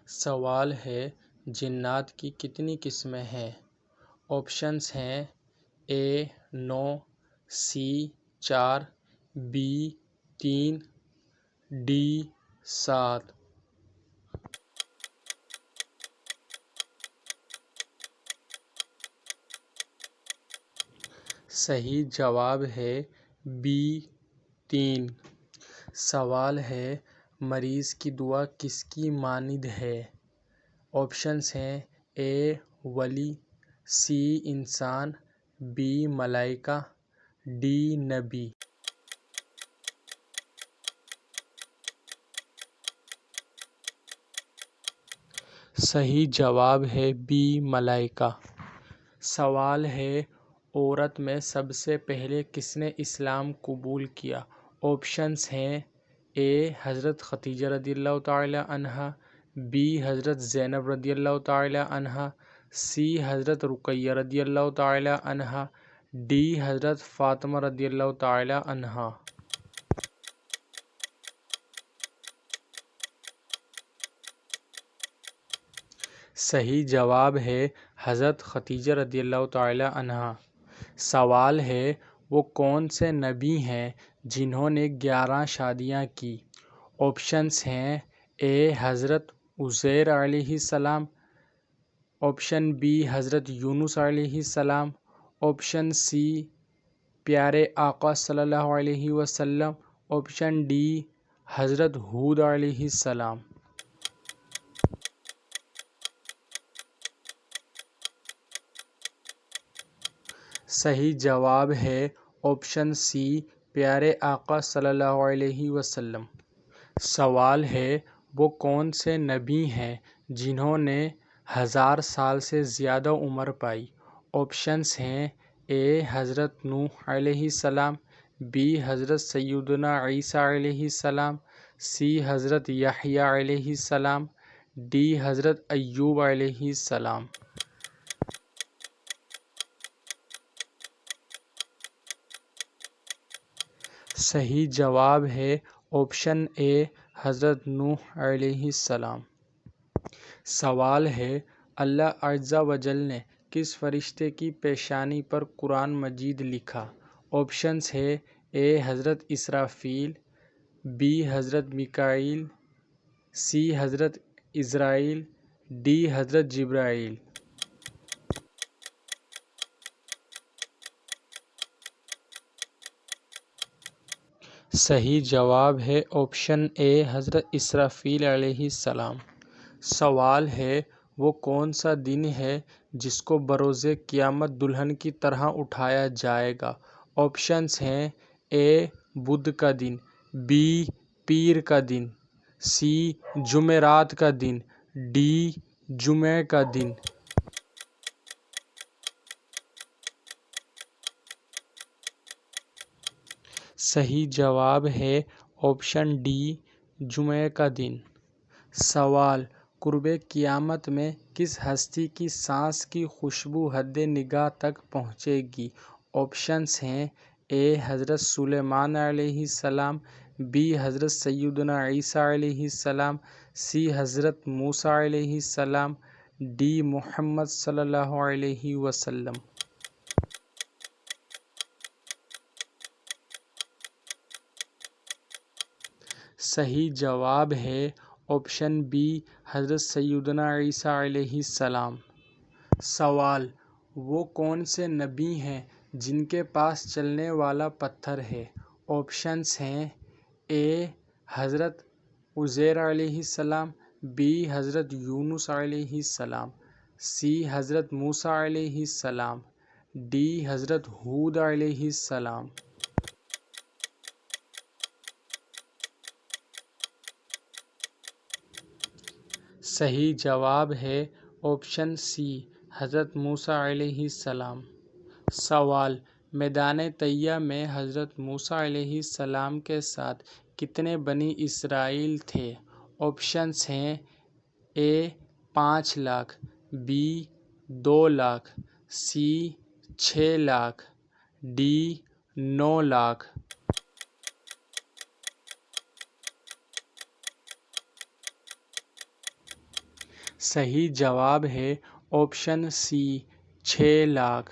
سوال ہے جنات کی کتنی قسمیں ہیں؟ آپشنس ہیں اے 9، سی 4، بی 3، ڈی 7۔ صحیح جواب ہے بی 3۔ سوال ہے مریض کی دعا کس کی مانند ہے؟ آپشنس ہیں اے ولی، سی انسان، بی ملائکہ، ڈی نبی۔ صحیح جواب ہے بی ملائکہ۔ سوال ہے عورت میں سب سے پہلے کس نے اسلام قبول کیا؟ آپشنس ہیں اے حضرت خدیجہ رضی اللہ تعالی عنہا، بی حضرت زینب رضی اللہ تعالی عنہا، سی حضرت رقیہ رضی اللہ تعالی عنہا، ڈی حضرت فاطمہ رضی اللہ تعالی عنہا۔ صحیح جواب ہے حضرت خدیجہ رضی اللہ تعالی عنہا۔ سوال ہے وہ کون سے نبی ہیں جنہوں نے 11 شادیاں کی؟ آپشنس ہیں اے حضرت عزیر علیہ السلام، آپشن بی حضرت یونس علیہ السلام، آپشن سی پیارے آقا صلی اللہ علیہ وسلم، آپشن ڈی حضرت ہود علیہ السلام۔ صحیح جواب ہے آپشن سی پیارے آقا صلی اللہ علیہ وسلم۔ سوال ہے وہ کون سے نبی ہیں جنہوں نے 1000 سال سے زیادہ عمر پائی؟ آپشنس ہیں اے حضرت نوح علیہ السلام، بی حضرت سیدنا عیسیٰ علیہ السلام، سی حضرت یحییٰ علیہ السلام، ڈی حضرت ایوب علیہ السلام۔ صحیح جواب ہے آپشن اے حضرت نوح علیہ السلام۔ سوال ہے اللہ عز و جل نے کس فرشتے کی پیشانی پر قرآن مجید لکھا؟ آپشنس ہے اے حضرت اسرافیل، بی حضرت میکائیل، سی حضرت عزرائیل، ڈی حضرت جبرائیل۔ صحیح جواب ہے آپشن اے حضرت اسرافیل علیہ السلام۔ سوال ہے وہ کون سا دن ہے جس کو بروز قیامت دلہن کی طرح اٹھایا جائے گا؟ آپشنس ہیں اے بدھ کا دن، بی پیر کا دن، سی جمعرات کا دن، ڈی جمعہ کا دن۔ صحیح جواب ہے آپشن ڈی جمعہ کا دن۔ سوال قرب قیامت میں کس ہستی کی سانس کی خوشبو حد نگاہ تک پہنچے گی؟ آپشنس ہیں اے حضرت سلیمان علیہ السلام، بی حضرت سیدنا عیسیٰ علیہ السلام، سی حضرت موسیٰ علیہ السلام، ڈی محمد صلی اللہ علیہ وسلم۔ صحیح جواب ہے آپشن بی حضرت سیدنا عیسیٰ علیہ السلام۔ سوال وہ کون سے نبی ہیں جن کے پاس چلنے والا پتھر ہے؟ آپشنس ہیں اے حضرت عزیر علیہ السلام، بی حضرت یونس علیہ السلام، سی حضرت موسیٰ علیہ السلام، ڈی حضرت ہود علیہ السلام۔ صحیح جواب ہے آپشن سی حضرت موسیٰ علیہ السلام۔ سوال میدان طیہ میں حضرت موسیٰ علیہ السلام کے ساتھ کتنے بنی اسرائیل تھے؟ آپشنس ہیں A 5 lakh, B 2 lakh, C 6 lakh, D 9 lakh. صحیح جواب ہے آپشن سی 6 لاکھ۔